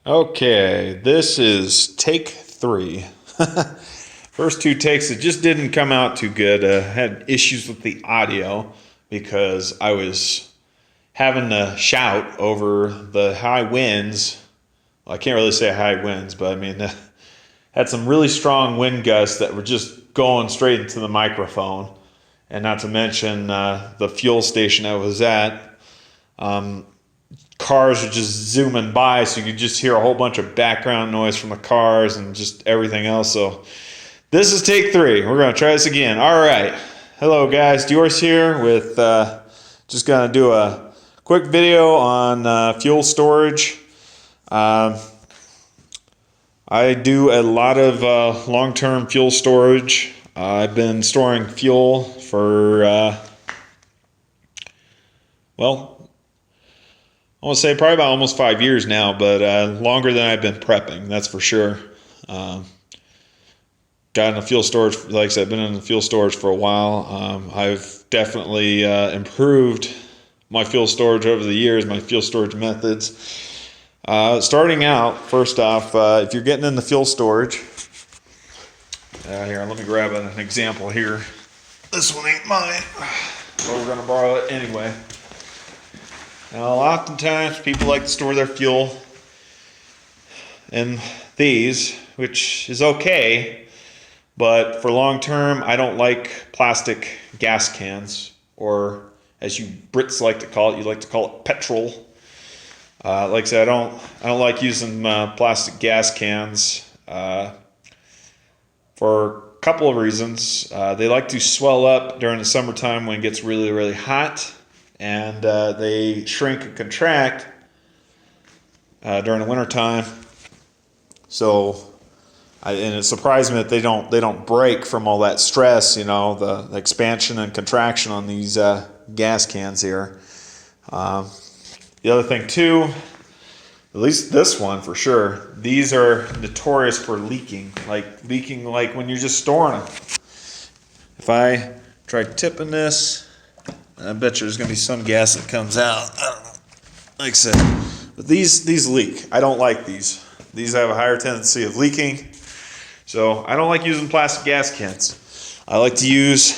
Okay, this is take 3. First 2 takes, it just didn't come out too good. Had issues with the audio because I was having to shout over the high winds. Well, I can't really say high winds, but I mean, had some really strong wind gusts that were just going straight into the microphone. And not to mention the fuel station I was at. Cars are just zooming by, so you could just hear a whole bunch of background noise from the cars and just everything else. So this is take 3. We're going to try this again. All right. Hello, guys. Diorce here with just going to do a quick video on fuel storage. I do a lot of long-term fuel storage. I've been storing fuel for, I want to say probably about almost 5 years now, but longer than I've been prepping, that's for sure. Got in the fuel storage, like I said, I've been in the fuel storage for a while. I've definitely improved my fuel storage over the years, my fuel storage methods. Starting out, first off, if you're getting in the fuel storage, here, let me grab an example here. This one ain't mine, but we're going to borrow it anyway. Now, oftentimes people like to store their fuel in these, which is okay, but for long term, I don't like plastic gas cans, or as you Brits like to call it, you like to call it petrol. Like I said, I don't like using plastic gas cans for a couple of reasons. They like to swell up during the summertime when it gets really, really hot. And they shrink and contract during the wintertime. So, and it surprised me that they don't break from all that stress, you know, the expansion and contraction on these gas cans here. The other thing too, at least this one for sure, these are notorious for leaking like when you're just storing them. If I try tipping this, I bet you there's going to be some gas that comes out. I don't know. Like I said, but these leak. I don't like these. These have a higher tendency of leaking. So I don't like using plastic gas cans. I like to use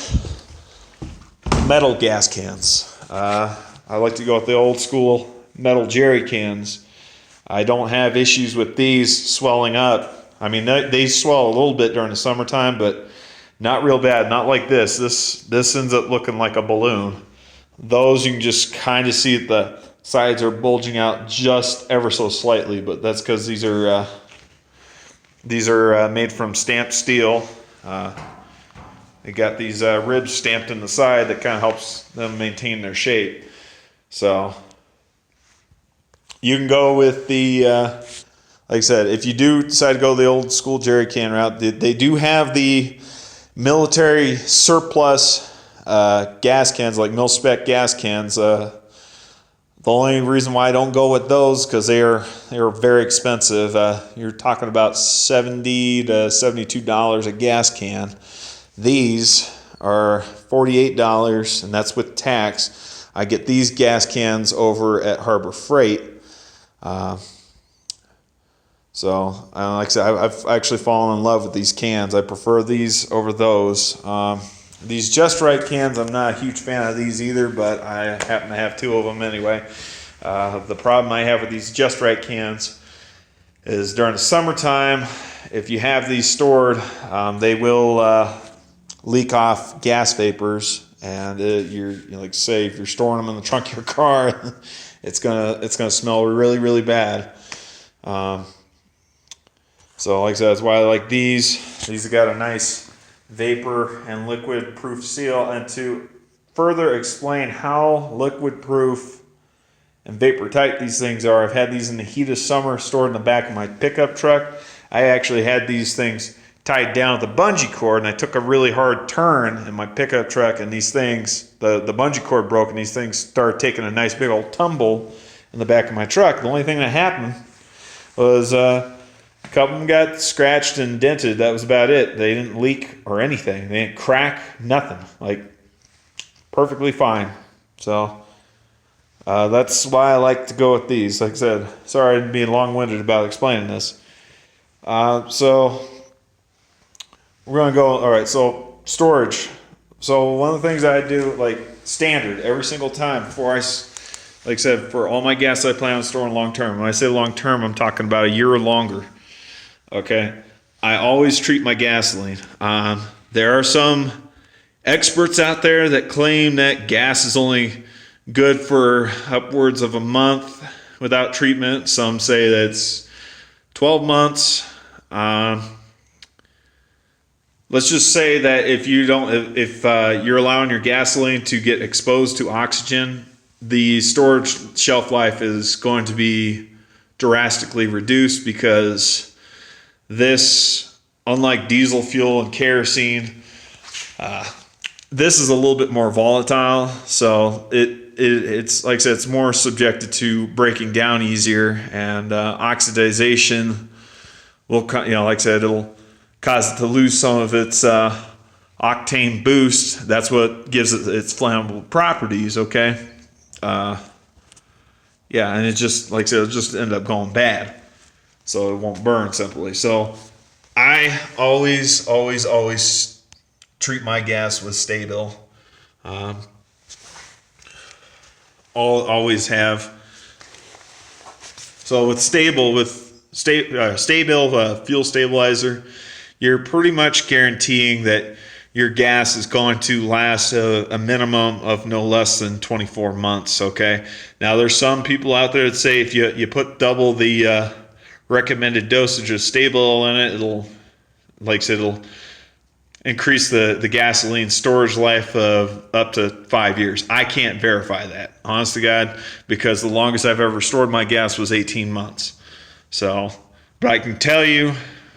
metal gas cans. I like to go with the old school metal jerry cans. I don't have issues with these swelling up. I mean, they swell a little bit during the summertime, but not real bad. Not like this. This ends up looking like a balloon. Those you can just kind of see the sides are bulging out just ever so slightly, but that's because these are made from stamped steel. They got these ribs stamped in the side that kind of helps them maintain their shape. So you can go with the, like I said, if you do decide to go the old school jerry can route, they do have the military surplus gas cans, like mil-spec gas cans. The only reason why I don't go with those because they are very expensive. You're talking about $70 to $72 a gas can. These are $48, and that's with tax. I get these gas cans over at Harbor Freight. So, like I said, I've actually fallen in love with these cans. I prefer these over those. These Just Right cans, I'm not a huge fan of these either, but I happen to have 2 of them anyway. The problem I have with these Just Right cans is during the summertime, if you have these stored, they will leak off gas vapors, and like say if you're storing them in the trunk of your car, it's gonna smell really, really bad. So like I said, that's why I like these. These have got a nice vapor and liquid proof seal. And to further explain how liquid proof and vapor tight these things are, I've had these in the heat of summer stored in the back of my pickup truck. I actually had these things tied down with a bungee cord, and I took a really hard turn in my pickup truck, and these things, the bungee cord broke, and these things started taking a nice big old tumble in the back of my truck. The only thing that happened was a couple of them got scratched and dented. That was about it. They didn't leak or anything. They didn't crack, nothing. Like, perfectly fine. So, That's why I like to go with these. Like I said, sorry I'm being long-winded about explaining this. So we're gonna go. All right. So storage. So one of the things I do, like standard, every single time before like I said, for all my gas I plan on storing long term. When I say long term, I'm talking about a year or longer. Okay. I always treat my gasoline. There are some experts out there that claim that gas is only good for upwards of a month without treatment. Some say that's 12 months. Let's just say that if you're allowing your gasoline to get exposed to oxygen, the storage shelf life is going to be drastically reduced, because this, unlike diesel fuel and kerosene, this is a little bit more volatile. So it's like I said, it's more subjected to breaking down easier, and oxidization will, like I said, it'll cause it to lose some of its octane boost. That's what gives it its flammable properties. Okay. Yeah, and it just, like I said, it'll just end up going bad, so it won't burn simply. So I always treat my gas with Sta-Bil. Always have. So with Sta-Bil fuel stabilizer, you're pretty much guaranteeing that your gas is going to last a minimum of no less than 24 months. Okay. Now there's some people out there that say if you put double the recommended dosage of Sta-Bil in it, it'll, like I said, it'll increase the gasoline storage life of up to 5 years. I can't verify that, honest to God, because the longest I've ever stored my gas was 18 months. So, but I can tell you,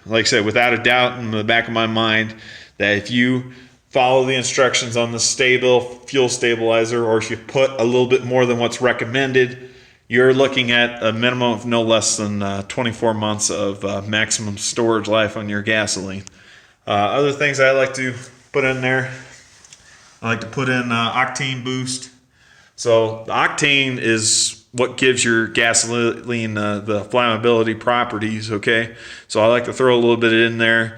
like I said, without a doubt in the back of my mind, that if you follow the instructions on the Sta-Bil fuel stabilizer, or if you put a little bit more than what's recommended, you're looking at a minimum of no less than 24 months of maximum storage life on your gasoline. Other things I like to put in there, I like to put in octane boost. So the octane is what gives your gasoline the flammability properties. Okay, so I like to throw a little bit in there.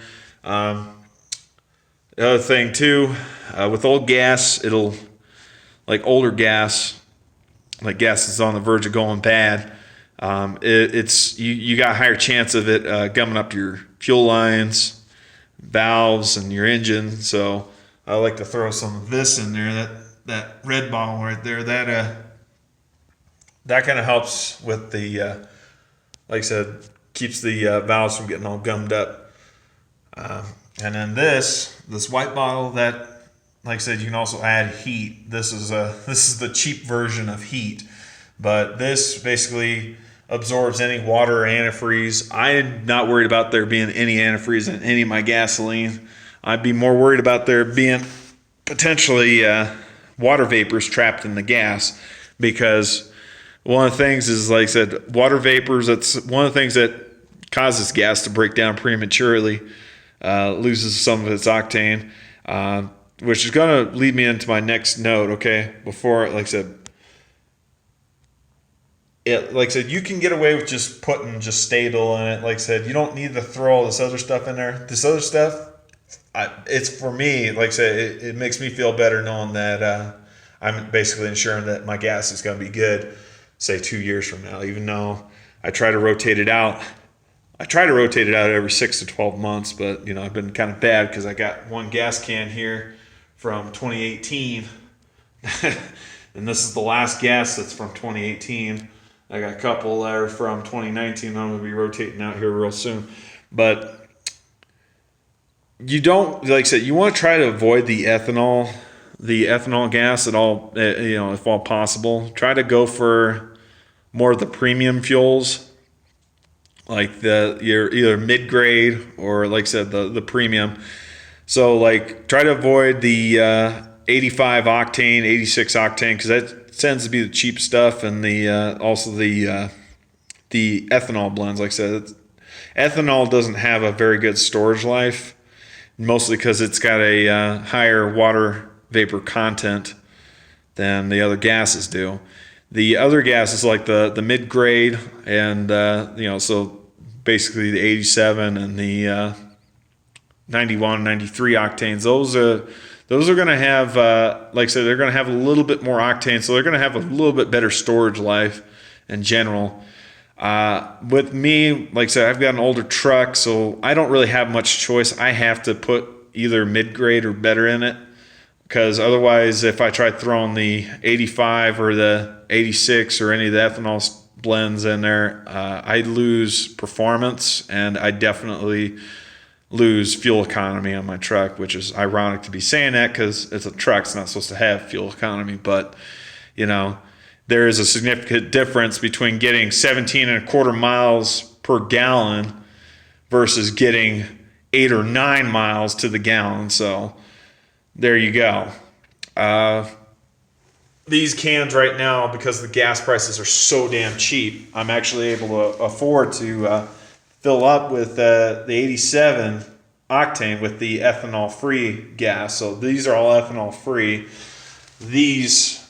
The other thing too, with old gas, like older gas, like gas that's on the verge of going bad, you got a higher chance of it gumming up your fuel lines, valves, and your engine. So I like to throw some of this in there. That red bottle right there, that kind of helps with the, like I said, keeps the valves from getting all gummed up. And then this white bottle, that, like I said, you can also add heat. This is the cheap version of heat, but this basically absorbs any water or antifreeze. I'm not worried about there being any antifreeze in any of my gasoline. I'd be more worried about there being potentially water vapors trapped in the gas, because one of the things is, like I said, water vapors, that's one of the things that causes gas to break down prematurely. Loses some of its octane, which is going to lead me into my next note. Okay, before, like I said, you can get away with just putting just Sta-Bil in it. Like I said, you don't need to throw all this other stuff in there. This other stuff, it's for me. Like I said, it makes me feel better knowing that I'm basically ensuring that my gas is going to be good, say 2 years from now. Even though I try to rotate it out. I try to rotate it out every 6 to 12 months, but I've been kind of bad because I got one gas can here from 2018, and this is the last gas that's from 2018. I got a couple that are from 2019. I'm going to be rotating out here real soon, but you don't, like I said, you want to try to avoid the ethanol gas at all. If all possible, try to go for more of the premium fuels, like your either mid-grade or, like I said, the premium. So like try to avoid the 85 octane, 86 octane, because that tends to be the cheap stuff, and also the ethanol blends. Like I said, ethanol doesn't have a very good storage life, mostly because it's got a higher water vapor content than the other gases do. The other gases like the mid grade and so basically the 87 and the 91, 93 octanes. Those are going to have, like I said, they're going to have a little bit more octane, so they're going to have a little bit better storage life in general. With me, like I said, I've got an older truck, so I don't really have much choice. I have to put either mid-grade or better in it, because otherwise, if I try throwing the 85 or the 86 or any of the ethanol blends in there, I lose performance, and I definitely lose fuel economy on my truck, which is ironic to be saying that because it's a truck. It's not supposed to have fuel economy, but there is a significant difference between getting 17.25 miles per gallon versus getting 8 or 9 miles to the gallon. So there you go. These cans right now, because the gas prices are so damn cheap, I'm actually able to afford to fill up with the 87 octane with the ethanol free gas. So these are all ethanol free. These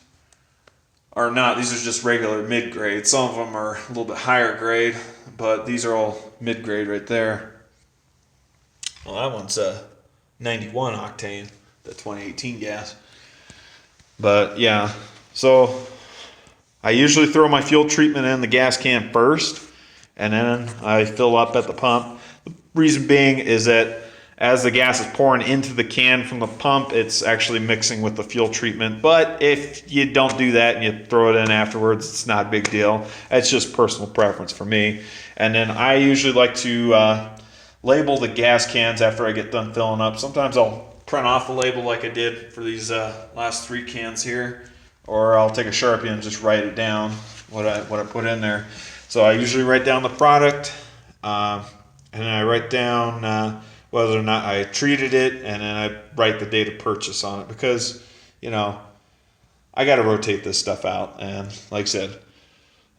are not. These are just regular mid grade. Some of them are a little bit higher grade, but these are all mid grade right there. Well, that one's a 91 octane, the 2018 gas. But yeah, so I usually throw my fuel treatment in the gas can first, and then I fill up at the pump. The reason being is that as the gas is pouring into the can from the pump, it's actually mixing with the fuel treatment. But if you don't do that and you throw it in afterwards, it's not a big deal. It's just personal preference for me. And then I usually like to label the gas cans after I get done filling up. Sometimes I'll print off a label like I did for these last 3 cans here, or I'll take a Sharpie and just write it down, what I put in there. So I usually write down the product, and then I write down whether or not I treated it, and then I write the date of purchase on it, because I got to rotate this stuff out. And like I said,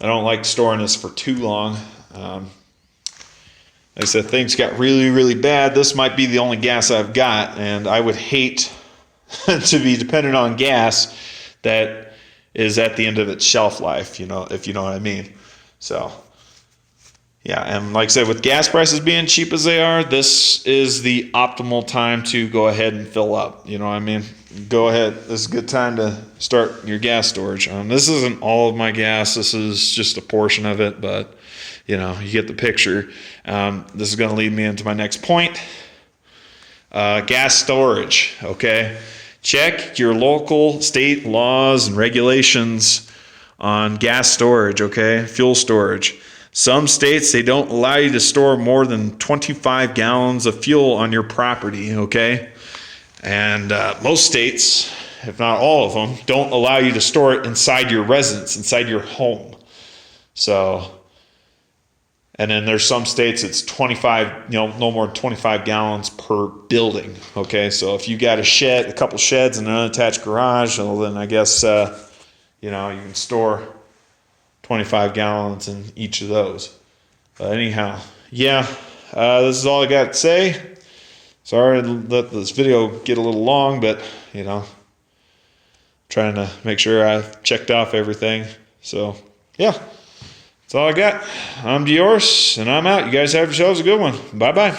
I don't like storing this for too long. Like I said, things got really, really bad. This might be the only gas I've got, and I would hate to be dependent on gas that is at the end of its shelf life, if you know what I mean. So yeah, and like I said, with gas prices being cheap as they are, this is the optimal time to go ahead and fill up. You know what I mean? Go ahead. This is a good time to start your gas storage. This isn't all of my gas. This is just a portion of it, but you get the picture. This is going to lead me into my next point. Gas storage, okay? Check your local state laws and regulations on gas storage, okay? Fuel storage. Some states, they don't allow you to store more than 25 gallons of fuel on your property, okay? And most states, if not all of them, don't allow you to store it inside your residence, inside your home. So, and then there's some states it's 25, no more than 25 gallons per building, okay? So if you got a couple sheds and an unattached garage, well, then I guess, you can store 25 gallons in each of those. But anyhow, yeah, this is all I got to say. Sorry to let this video get a little long, but, trying to make sure I've checked off everything. So, yeah, that's all I got. I'm Diorce, and I'm out. You guys have yourselves a good one. Bye-bye.